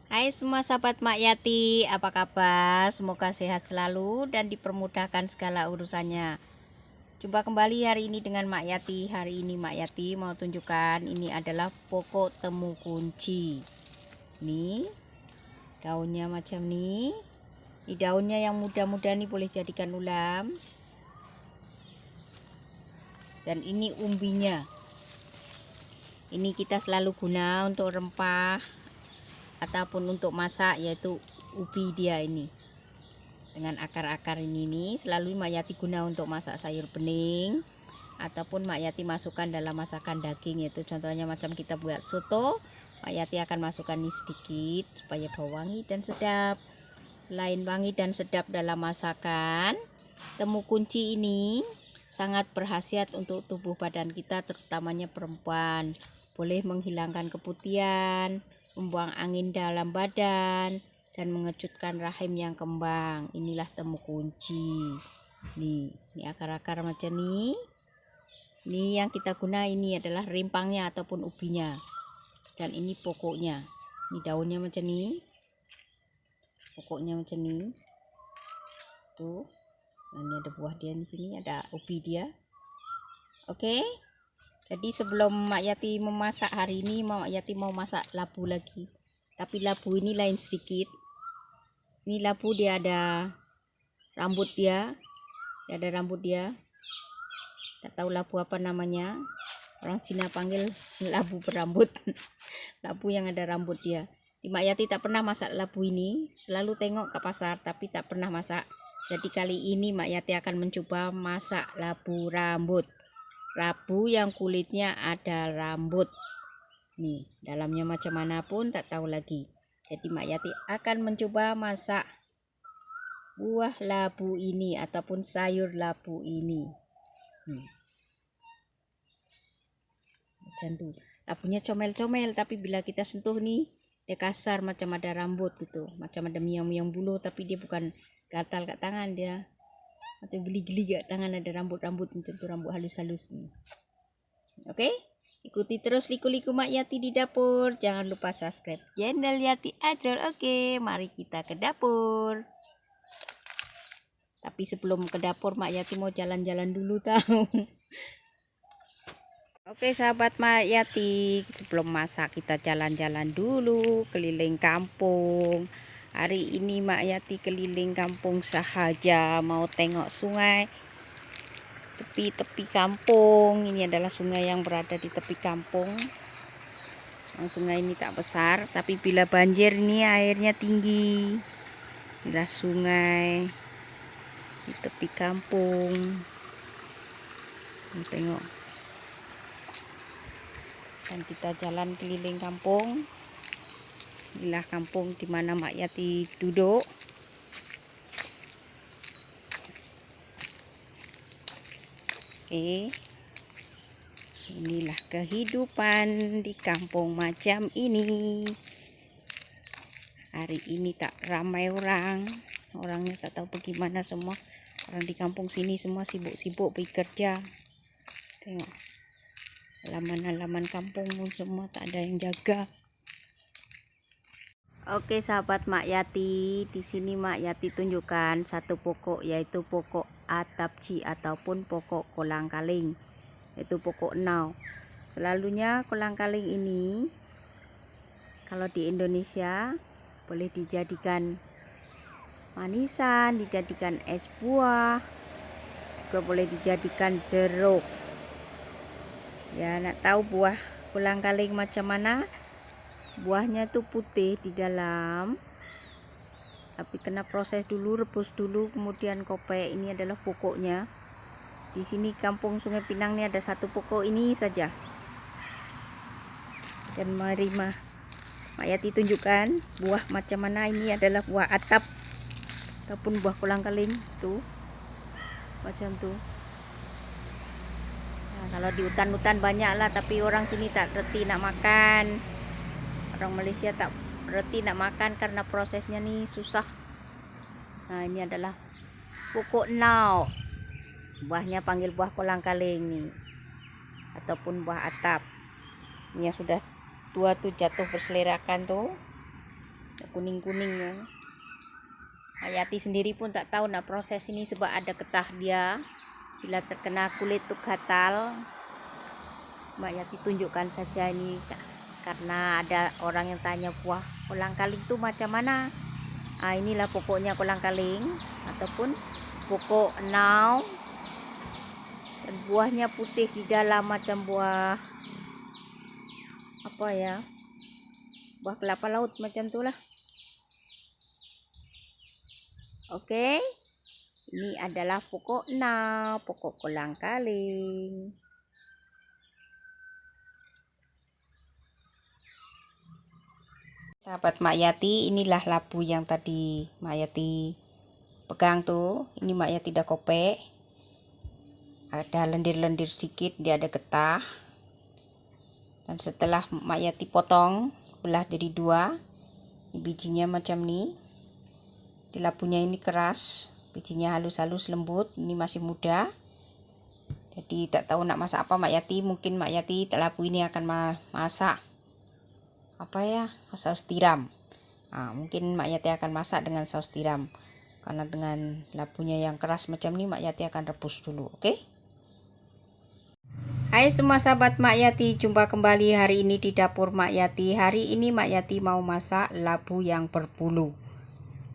Hai semua sahabat Mak Yati, apa kabar? Semoga sehat selalu dan dipermudahkan segala urusannya. Jumpa kembali hari ini dengan Mak Yati. Hari ini Mak Yati mau tunjukkan ini adalah pokok temu kunci. Nih, daunnya macam nih. Ini daunnya yang muda-muda nih boleh jadikan ulam. Dan ini umbinya. Ini kita selalu guna untuk rempah ataupun untuk masak, yaitu ubi dia ini dengan akar-akar ini nih selalu Mak Yati guna untuk masak sayur bening ataupun Mak Yati masukkan dalam masakan daging, yaitu contohnya macam kita buat soto, Mak Yati akan masukkan ini sedikit supaya bau wangi dan sedap. Selain wangi dan sedap dalam masakan, temu kunci ini sangat berkhasiat untuk tubuh badan kita, terutamanya perempuan. Boleh menghilangkan keputihan, membuang angin dalam badan, dan mengejutkan rahim yang kembang. Inilah temu kunci. Nih, ini akar-akar macam ini. Ini yang kita guna, ini adalah rimpangnya ataupun ubinya. Dan ini pokoknya. Ini daunnya macam ini. Pokoknya macam ini. Tuh. Nah, ini ada buah dia di sini, ada ubi dia. Oke. Jadi sebelum Mak Yati memasak hari ini, Mak Yati mau masak labu lagi. Tapi labu ini lain sedikit. Ini labu dia ada rambut dia. Ada rambut dia. Tak tahu labu apa namanya. Orang Cina panggil labu berambut. Labu yang ada rambut dia. Di Mak Yati tak pernah masak labu ini. Selalu tengok ke pasar tapi tak pernah masak. Jadi kali ini Mak Yati akan mencoba masak labu rambut. Labu yang kulitnya ada rambut. Nih, dalamnya macam mana pun tak tahu lagi. Jadi Mak Yati akan mencoba masak buah labu ini ataupun sayur labu ini. Macam tuh. Labunya comel-comel, tapi bila kita sentuh nih, dia kasar macam ada rambut gitu. Macam ada miang-miang bulu, tapi dia bukan gatal kat tangan, dia macam geli-geli kat tangan, ada rambut-rambut macam tu, rambut halus-halus nih. Oke? Ikuti terus liku-liku Mak Yati di dapur. Jangan lupa subscribe channel Yati Adrol. Oke, mari kita ke dapur. Tapi sebelum ke dapur, Mak Yati mau jalan-jalan dulu tahu. Oke sahabat Mak Yati, sebelum masak kita jalan-jalan dulu keliling kampung. Hari ini Mak Yati keliling kampung sahaja, mau tengok sungai tepi-tepi kampung. Ini adalah sungai yang berada di tepi kampung. Sungai ini tak besar, tapi bila banjir ini airnya tinggi. Inilah sungai di tepi kampung. Tengok. Dan kita jalan keliling kampung. Inilah kampung di mana Mak Yati duduk. Oke. Inilah kehidupan di kampung macam ini. Hari ini tak ramai orang. Orangnya tak tahu bagaimana semua. Orang di kampung sini semua sibuk-sibuk bekerja. Tengok. Halaman-halaman kampung semua tak ada yang jaga. Oke sahabat Mak Yati, di sini Mak Yati tunjukkan satu pokok, yaitu pokok atapci ataupun pokok kolang-kaling, yaitu pokok nau. Selalunya kolang-kaling ini kalau di Indonesia boleh dijadikan manisan, dijadikan es buah, juga boleh dijadikan jeruk. Ya, nak tahu buah kolang-kaling macam mana? Buahnya tuh putih di dalam, tapi kena proses dulu, rebus dulu, kemudian kopek. Ini adalah pokoknya. Di sini kampung Sungai Pinang ini ada satu pokok ini saja. Dan mari Mak Yati tunjukkan buah macam mana. Ini adalah buah atap ataupun buah kolang-kaling tuh, macam tuh. Nah, kalau di hutan-hutan banyak lah, tapi orang sini tak reti nak makan. Orang Malaysia tak berarti nak makan karena prosesnya nih susah. Nah, ini adalah pokok nau. Buahnya panggil buah kolang-kaling nih, ataupun buah atap. Ini yang sudah tua tuh jatuh berselerakkan tuh. kuning-kuningnya. Mayati sendiri pun tak tahu nak proses ini sebab ada getah dia. Bila terkena kulit tuh gatal. Mbak Yati tunjukkan saja ini karena ada orang yang tanya buah kolang-kaling itu macam mana. Inilah pokoknya kolang-kaling ataupun pokok enau. Dan buahnya putih di dalam macam buah apa ya? Buah kelapa laut macam itulah. Oke. Ini adalah pokok enau, pokok kolang-kaling. Sahabat Mak Yati, inilah labu yang tadi Mak Yati pegang tuh. Ini Mak Yati udah kopek. Ada lendir-lendir sedikit, dia ada getah. Dan setelah Mak Yati potong, belah jadi dua. Bijinya macam ini. Di labunya ini keras, bijinya halus-halus lembut. Ini masih muda. Jadi tak tahu nak masak apa Mak Yati. Mungkin Mak Yati labu ini akan masak apa ya, saus tiram. Mungkin Mak Yati akan masak dengan saus tiram, karena dengan labunya yang keras macam ini Mak Yati akan rebus dulu. Oke. Hai semua sahabat Mak Yati, jumpa kembali hari ini di dapur Mak Yati. Hari ini Mak Yati mau masak labu yang berbulu.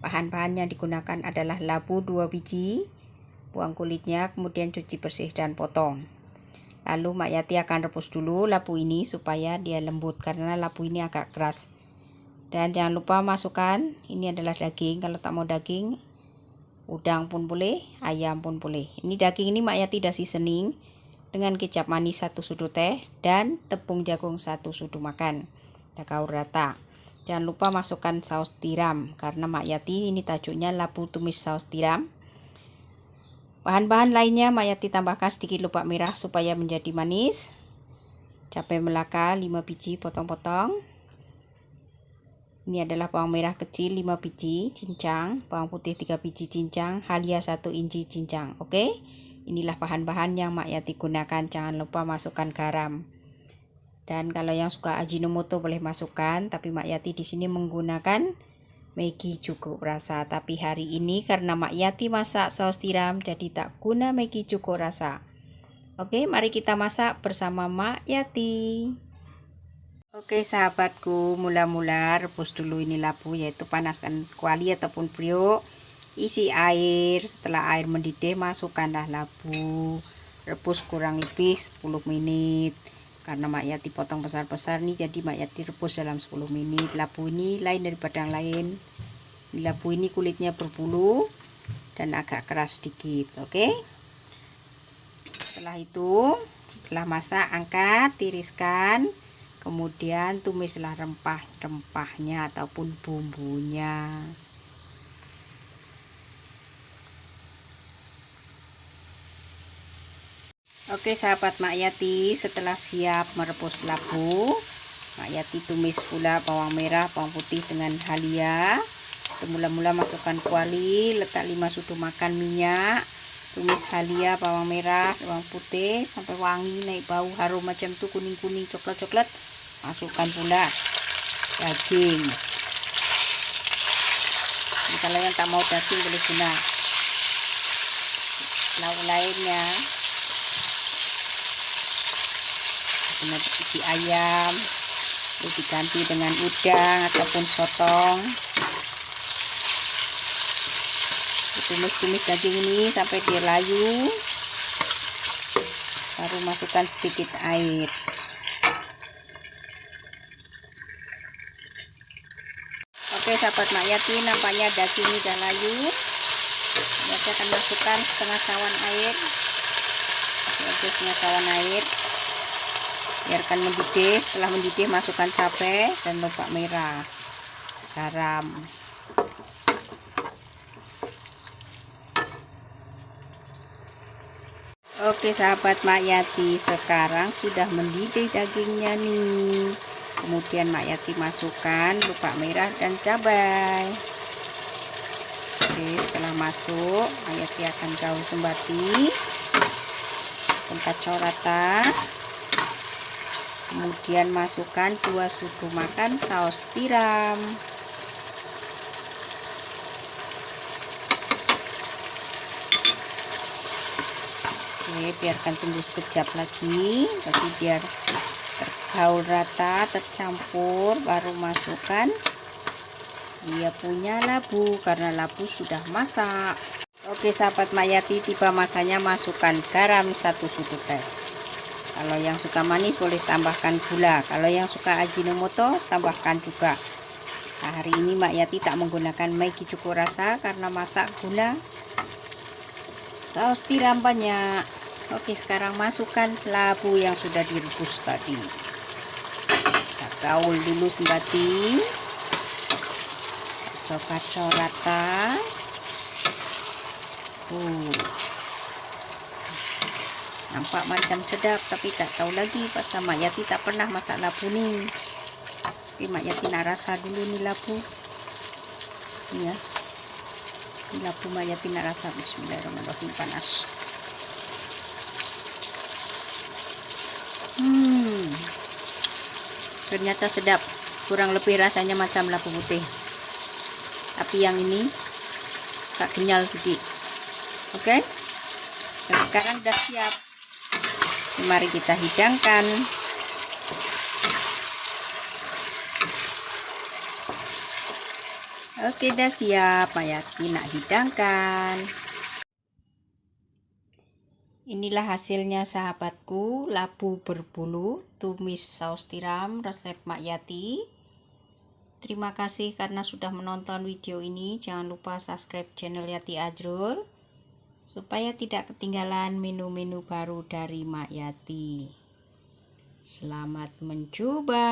Bahan-bahan yang digunakan adalah labu 2 biji, buang kulitnya, kemudian cuci bersih dan potong. Lalu Mak Yati akan rebus dulu labu ini supaya dia lembut, karena labu ini agak keras. Dan jangan lupa masukkan, ini adalah daging. Kalau tak mau daging, udang pun boleh, ayam pun boleh. Ini daging ini Mak Yati dah seasoning dengan kecap manis 1 sudut teh dan tepung jagung 1 sudut makan. Dah gaul rata. Jangan lupa masukkan saus tiram, karena Mak Yati ini tajuknya labu tumis saus tiram. Bahan-bahan lainnya Mak Yati tambahkan sedikit lobak merah supaya menjadi manis. Cabai melaka 5 biji potong-potong. Ini adalah bawang merah kecil 5 biji cincang, bawang putih 3 biji cincang, halia 1 inci cincang. Oke. Inilah bahan-bahan yang Mak Yati gunakan. Jangan lupa masukkan garam. Dan kalau yang suka Ajinomoto boleh masukkan, tapi Mak Yati di sini menggunakan Maggi cukup rasa. Tapi hari ini karena Mak Yati masak saus tiram, jadi tak guna Maggi cukup rasa. Oke, mari kita masak bersama Mak Yati. Oke sahabatku, mula-mula rebus dulu ini labu, yaitu panaskan kuali ataupun periuk. Isi air, setelah air mendidih masukkanlah labu. Rebus kurang lebih 10 menit. Karena Mak Yati potong besar-besar nih, jadi Mak Yati rebus dalam 10 menit. Labu ini lain daripada yang lain. Labu ini kulitnya berbulu dan agak keras sedikit. Oke. Setelah itu, setelah masak, angkat, tiriskan. Kemudian tumislah rempah-rempahnya ataupun bumbunya. Oke sahabat Mak Yati, setelah siap merebus labu, Mak Yati tumis pula bawang merah, bawang putih dengan halia. Mula-mula masukkan kuali, letak 5 sudut makan minyak, tumis halia, bawang merah, bawang putih sampai wangi, naik bau harum macam itu, kuning-kuning, coklat-coklat. Masukkan pula daging. Jadi, kalau yang tak mau daging boleh guna lauk lainnya. Isi ayam, lalu diganti dengan udang ataupun sotong. Tumis-tumis daging ini sampai dia layu, baru masukkan sedikit air. Oke sahabat Mak Yati, nampaknya daging ini sudah layu. Saya akan masukkan setengah cawan air. Setengah cawan air. Biarkan mendidih. Setelah mendidih masukkan cabai dan lobak merah, garam. Oke sahabat Mak Yati, sekarang sudah mendidih dagingnya nih. Kemudian Mak Yati masukkan lobak merah dan cabai. Oke, setelah masuk Mak Yati akan gaul sembati dan kacau rata. Kemudian masukkan 2 sudut makan saus tiram. Oke, biarkan tunggu sekejap lagi, tapi biar tergaul rata, tercampur, baru masukkan dia punya labu, karena labu sudah masak. Oke sahabat Mak Yati, tiba masanya masukkan garam 1 sudut teh. Kalau yang suka manis boleh tambahkan gula, kalau yang suka Ajinomoto tambahkan juga. Nah, hari ini Mak Yati tak menggunakan Maggi cukup rasa karena masak gula. Saus tiram banyak. Oke, sekarang masukkan labu yang sudah direbus tadi. Kita gaul dulu sembati. Kacau-kacau rata. Nampak macam sedap, tapi tak tahu lagi pasal Mak Yati tak pernah masak labu nih. Tapi Mak Yati nak rasa dulu nih labu. Ini ya. Ini labu Mak Yati nak rasa. Bismillahirrahmanirrahim, panas. Ternyata sedap. Kurang lebih rasanya macam labu putih. Tapi yang ini agak kenyal sedikit. Oke. Dan sekarang sudah siap. Mari kita hidangkan. Oke, dah siap. Mak Yati nak hidangkan. Inilah hasilnya sahabatku, labu berbulu tumis saus tiram resep Mak Yati. Terima kasih karena sudah menonton video ini. Jangan lupa subscribe channel Yati Ajrul supaya tidak ketinggalan menu-menu baru dari Mak Yati. Selamat mencoba.